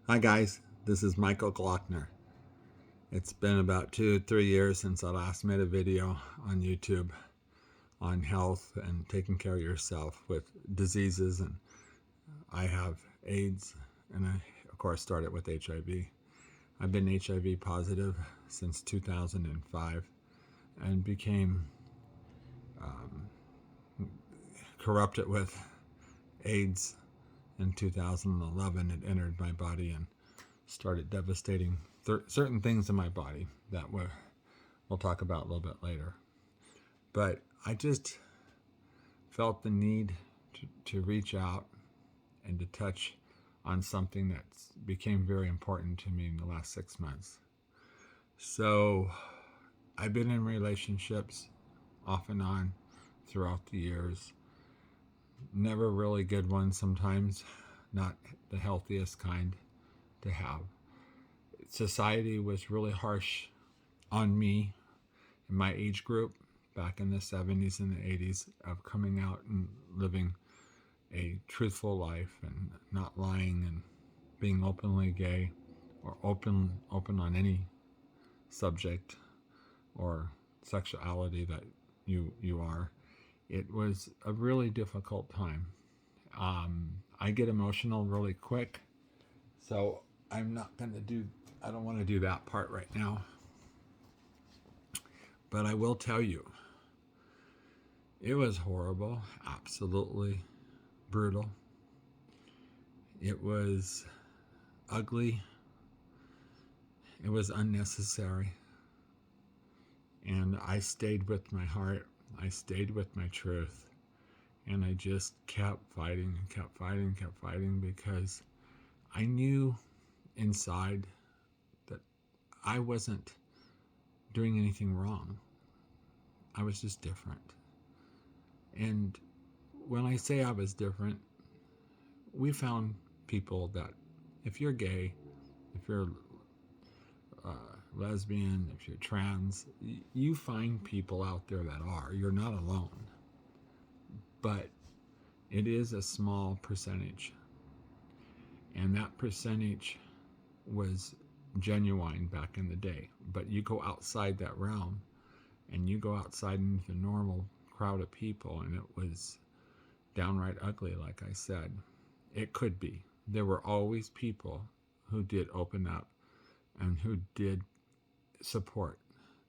Hi guys, this is Michael Glockner. It's been about 2 or 3 years since I last made a video on YouTube on health and taking care of yourself with diseases, and I have AIDS, and I of course started with HIV. I've been HIV positive since 2005 and became corrupted with AIDS in 2011. It entered my body and started devastating certain things in my body that we'll talk about a little bit later. But I just felt the need to reach out and to touch on something that became very important to me in the last 6 months. So I've been in relationships off and on throughout the years. Never really good ones sometimes, not the healthiest kind to have. Society was really harsh on me in my age group back in the 70s and the 80s of coming out and living a truthful life and not lying and being openly gay or open on any subject or sexuality that you are. It was a really difficult time. I get emotional really quick, so I don't want to do that part right now. But I will tell you, it was horrible, absolutely brutal. It was ugly. It was unnecessary. And I stayed with my heart. I stayed with my truth. And I just kept fighting and kept fighting and kept fighting because I knew inside that I wasn't doing anything wrong. I was just different. And when I say I was different, we found people that if you're gay, if you're lesbian, if you're trans, you find people out there that are. You're not alone. But it is a small percentage. And that percentage was genuine back in the day. But you go outside that realm and you go outside into the normal crowd of people, and it was downright ugly, like I said. It could be. There were always people who did open up and who did support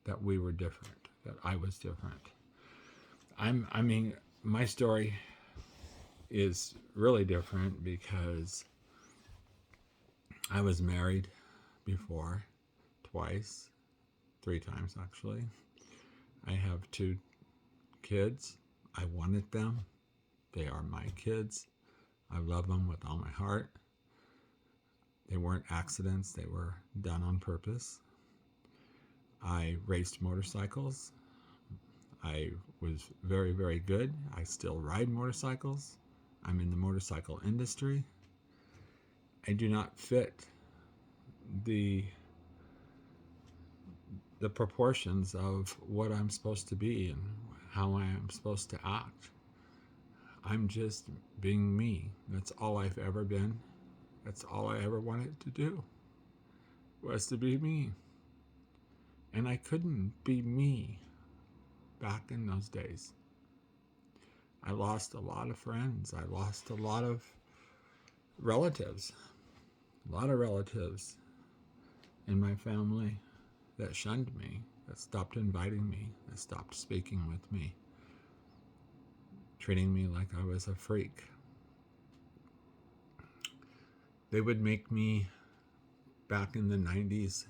that we were different, that I was different. I mean, my story is really different because I was married before, twice, 3 times actually. I have 2 kids. I wanted them. They are my kids. I love them with all my heart. They weren't accidents, they were done on purpose. I raced motorcycles. I was very, very good. I still ride motorcycles. I'm in the motorcycle industry. I do not fit the proportions of what I'm supposed to be and how I am supposed to act. I'm just being me. That's all I've ever been. That's all I ever wanted to do, was to be me. And I couldn't be me back in those days. I lost a lot of friends. I lost a lot of relatives. A lot of relatives in my family that shunned me, that stopped inviting me, that stopped speaking with me, treating me like I was a freak. They would make me, back in the 90s,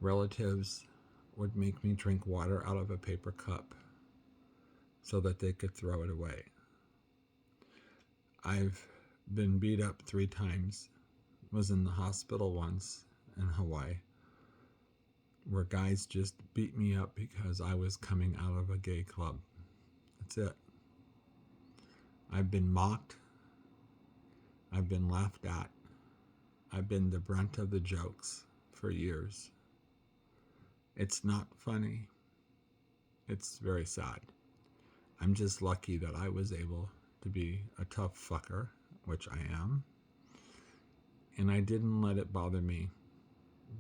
relatives would make me drink water out of a paper cup so that they could throw it away. I've been beat up 3 times, was in the hospital once in Hawaii, where guys just beat me up because I was coming out of a gay club. That's it. I've been mocked. I've been laughed at. I've been the brunt of the jokes for years. It's not funny. It's very sad. I'm just lucky that I was able to be a tough fucker, which I am, And I didn't let it bother me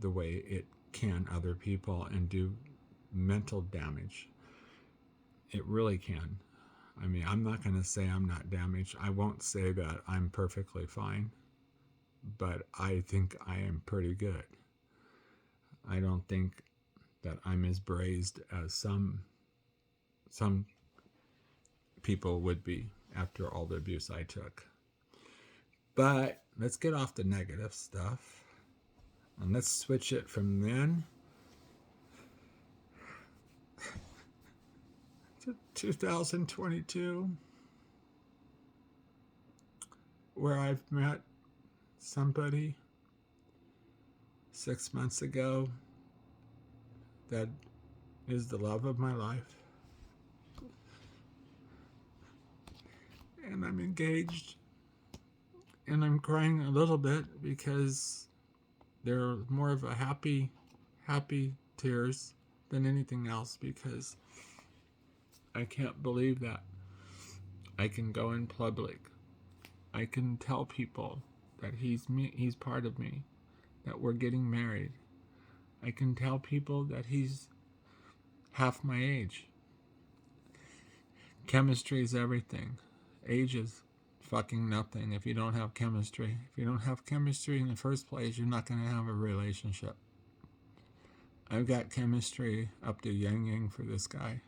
the way it can other people and do mental damage. It really can. I mean, I'm not going to say I'm not damaged. I won't say that I'm perfectly fine, but I think I am pretty good. I don't think that I'm as braised as some people would be after all the abuse I took. But let's get off the negative stuff and let's switch it from then to 2022, where I've met somebody 6 months ago that is the love of my life. And I'm engaged. And I'm crying a little bit because they're more of a happy tears than anything else, because I can't believe that I can go in public. I can tell people that he's part of me, that we're getting married. I can tell people that he's half my age. Chemistry is everything. Age is fucking nothing if you don't have chemistry. If you don't have chemistry in the first place, you're not going to have a relationship. I've got chemistry up to yang yang for this guy.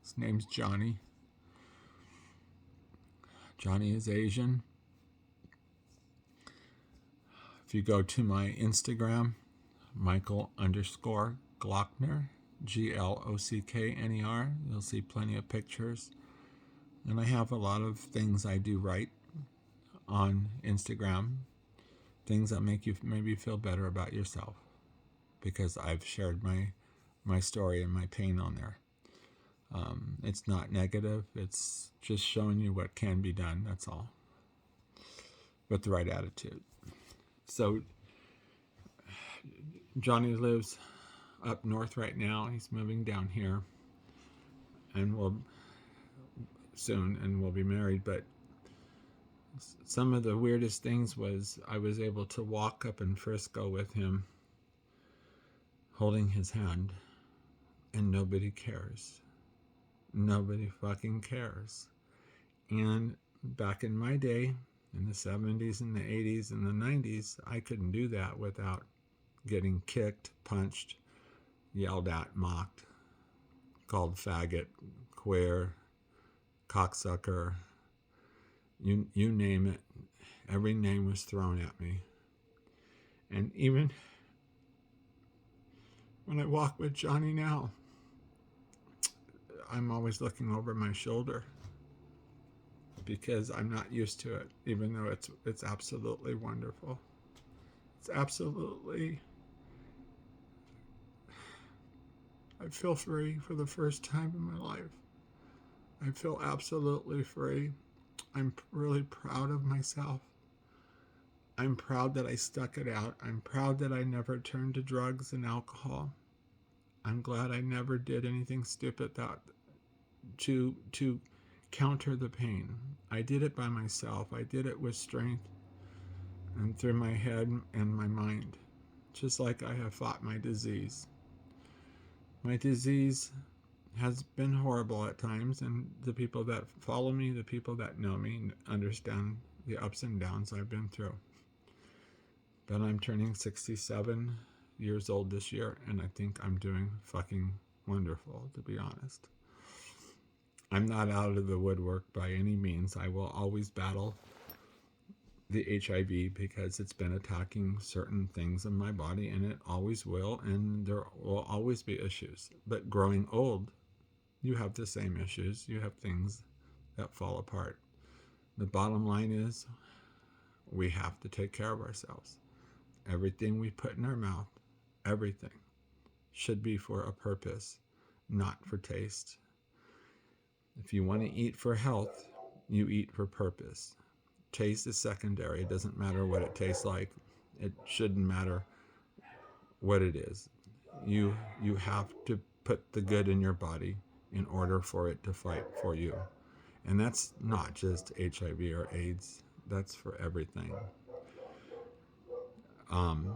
His name's Johnny. Johnny is Asian. If you go to my Instagram, Michael_Glockner, Glockner, you'll see plenty of pictures. And I have a lot of things I do right on Instagram, things that make you maybe feel better about yourself, because I've shared my story and my pain on there. It's not negative, it's just showing you what can be done, that's all, with the right attitude. So Johnny lives up north right now. He's moving down here, and we'll be married. But some of the weirdest things was I was able to walk up in Frisco with him, holding his hand, and nobody cares. Nobody fucking cares. And back in my day, in the 70s and the 80s and the 90s, I couldn't do that without getting kicked, punched, yelled at, mocked, called faggot, queer, cocksucker, you name it. Every name was thrown at me. And even when I walk with Johnny now, I'm always looking over my shoulder, because I'm not used to it, even though it's absolutely wonderful. It's absolutely, I feel free for the first time in my life. I feel absolutely free. I'm really proud of myself. I'm proud that I stuck it out. I'm proud that I never turned to drugs and alcohol. I'm glad I never did anything stupid that to counter the pain. I did it by myself. I did it with strength and through my head and my mind, just like I have fought my disease. My disease has been horrible at times, and the people that follow me, the people that know me, understand the ups and downs I've been through. But I'm turning 67 years old this year, and I think I'm doing fucking wonderful, to be honest. I'm not out of the woodwork by any means. I will always battle the HIV because it's been attacking certain things in my body, and it always will, and there will always be issues. But growing old, you have the same issues. You have things that fall apart. The bottom line is we have to take care of ourselves. Everything we put in our mouth, everything, should be for a purpose, not for taste. If you want to eat for health, you eat for purpose. Taste is secondary. It doesn't matter what it tastes like. It shouldn't matter what it is. You have to put the good in your body in order for it to fight for you. And that's not just HIV or AIDS. That's for everything. Um,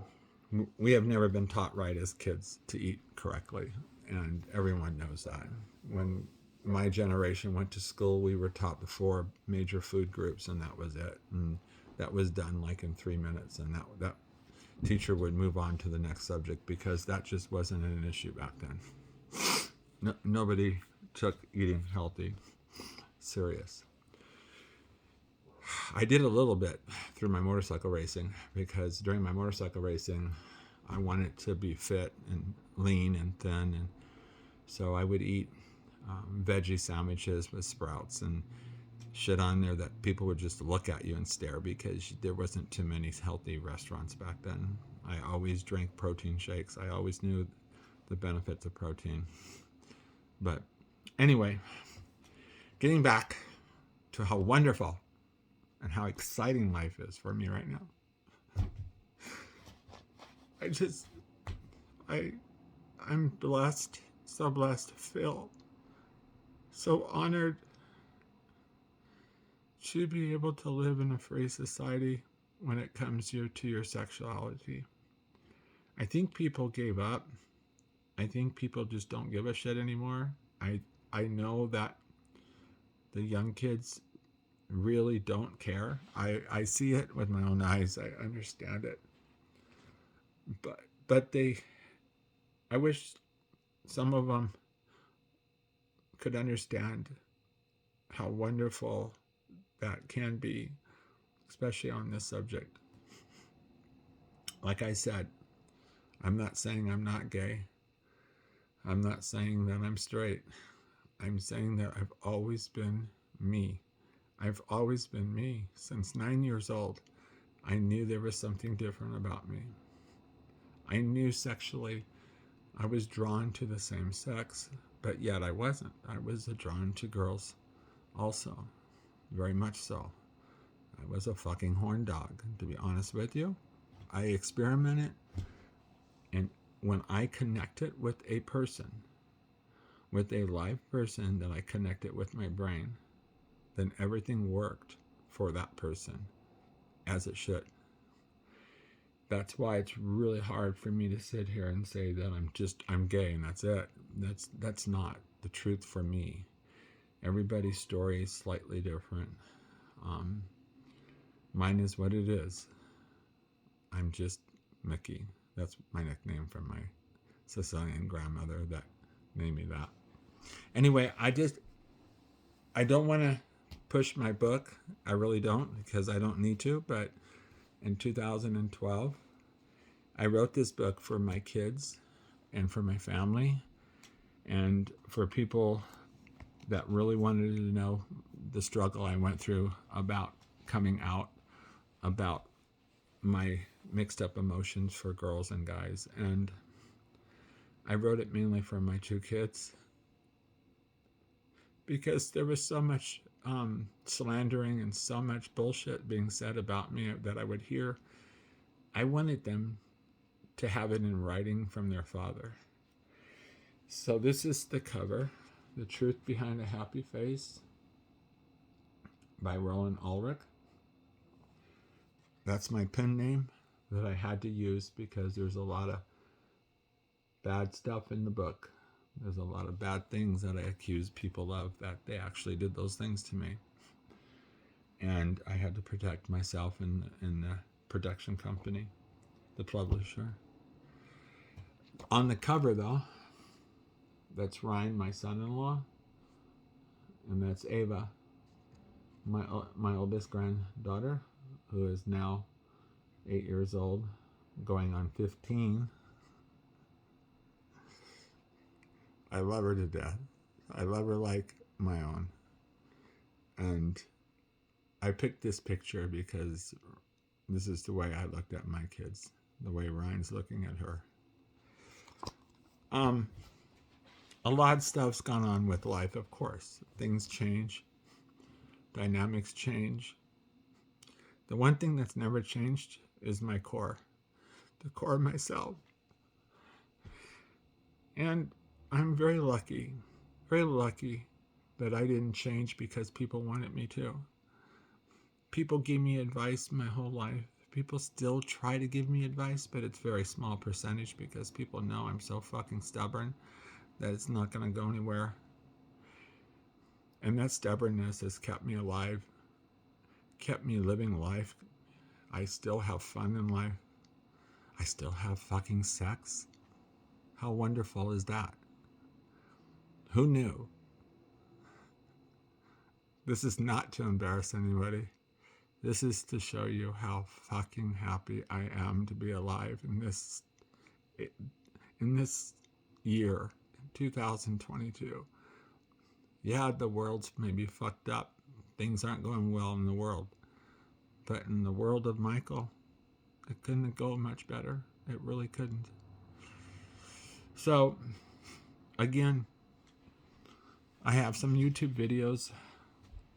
we have never been taught right as kids to eat correctly, and everyone knows that. When my generation went to school, we were taught the four major food groups, and that was it. And that was done like in 3 minutes, and that teacher would move on to the next subject because that just wasn't an issue back then. Nobody took eating healthy serious. I did a little bit through my motorcycle racing because during my motorcycle racing, I wanted to be fit and lean and thin, and so I would eat veggie sandwiches with sprouts and shit on there that people would just look at you and stare because there wasn't too many healthy restaurants back then. I always drank protein shakes. I always knew the benefits of protein. But anyway, getting back to how wonderful and how exciting life is for me right now. I'm blessed, so blessed to feel so honored to be able to live in a free society when it comes to your sexuality. I think people gave up. I think people just don't give a shit anymore. I know that the young kids really don't care. I see it with my own eyes. I understand it. But I wish some of them could understand how wonderful that can be, especially on this subject. Like I said, I'm not saying I'm not gay. I'm not saying that I'm straight. I'm saying that I've always been me. I've always been me. Since 9 years old, I knew there was something different about me. I knew sexually I was drawn to the same sex, but yet I wasn't. I was drawn to girls also, very much so. I was a fucking horn dog, to be honest with you. I experimented, and when I connected with a person, with a live person that I connected with my brain, then everything worked for that person as it should. That's why it's really hard for me to sit here and say that I'm gay and that's it. That's not the truth for me. Everybody's story is slightly different. Mine is what it is. I'm just Mickey. That's my nickname from my Sicilian grandmother that named me that. Anyway, I don't want to push my book. I really don't, because I don't need to. But in 2012, I wrote this book for my kids and for my family and for people that really wanted to know the struggle I went through about coming out, about my mixed up emotions for girls and guys. And I wrote it mainly for my two kids because there was so much slandering and so much bullshit being said about me that I would hear. I wanted them to have it in writing from their father. So this is the cover, The Truth Behind a Happy Face by Roland Ulrich. That's my pen name that I had to use because there's a lot of bad stuff in the book. There's a lot of bad things that I accuse people of, that they actually did those things to me. And I had to protect myself and the production company, the publisher. On the cover, though, that's Ryan, my son-in-law, and that's Ava, my oldest granddaughter, who is now 8 years old, going on 15. I love her to death. I love her like my own. And I picked this picture because this is the way I looked at my kids, the way Ryan's looking at her. A lot of stuff's gone on with life, of course. Things change. Dynamics change. The one thing that's never changed is my core. The core of myself. And I'm very lucky that I didn't change because people wanted me to. People gave me advice my whole life. People still try to give me advice, but it's very small percentage because people know I'm so fucking stubborn that it's not going to go anywhere. And that stubbornness has kept me alive, kept me living life. I still have fun in life. I still have fucking sex. How wonderful is that? Who knew? This is not to embarrass anybody. This is to show you how fucking happy I am to be alive in this year, 2022. Yeah, the world's maybe fucked up. Things aren't going well in the world. But in the world of Michael, it couldn't go much better. It really couldn't. So, again, I have some YouTube videos,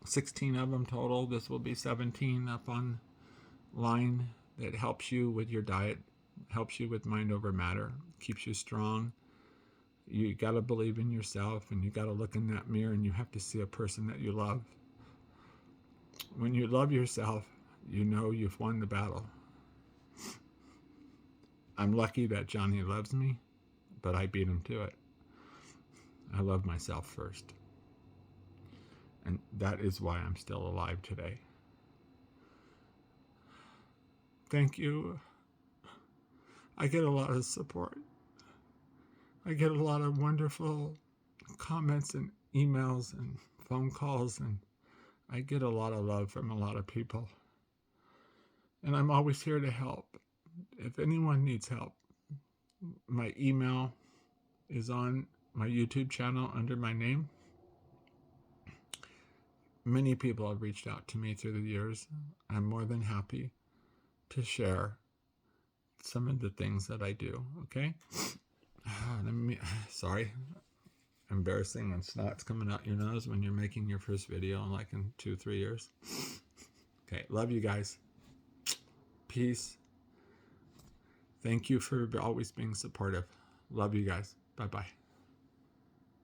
16 of them total. This will be 17 up online that helps you with your diet, helps you with mind over matter, keeps you strong. You got to believe in yourself, and you got to look in that mirror, and you have to see a person that you love. When you love yourself, you know you've won the battle. I'm lucky that Johnny loves me, but I beat him to it. I love myself first. And that is why I'm still alive today. Thank you. I get a lot of support. I get a lot of wonderful comments and emails and phone calls, and I get a lot of love from a lot of people. And I'm always here to help. If anyone needs help, my email is on my YouTube channel under my name. Many people have reached out to me through the years. I'm more than happy to share some of the things that I do, okay? Sorry, embarrassing, and snot's coming out your nose when you're making your first video in 2-3 years. Okay, love you guys. Peace. Thank you for always being supportive. Love you guys. Bye-bye.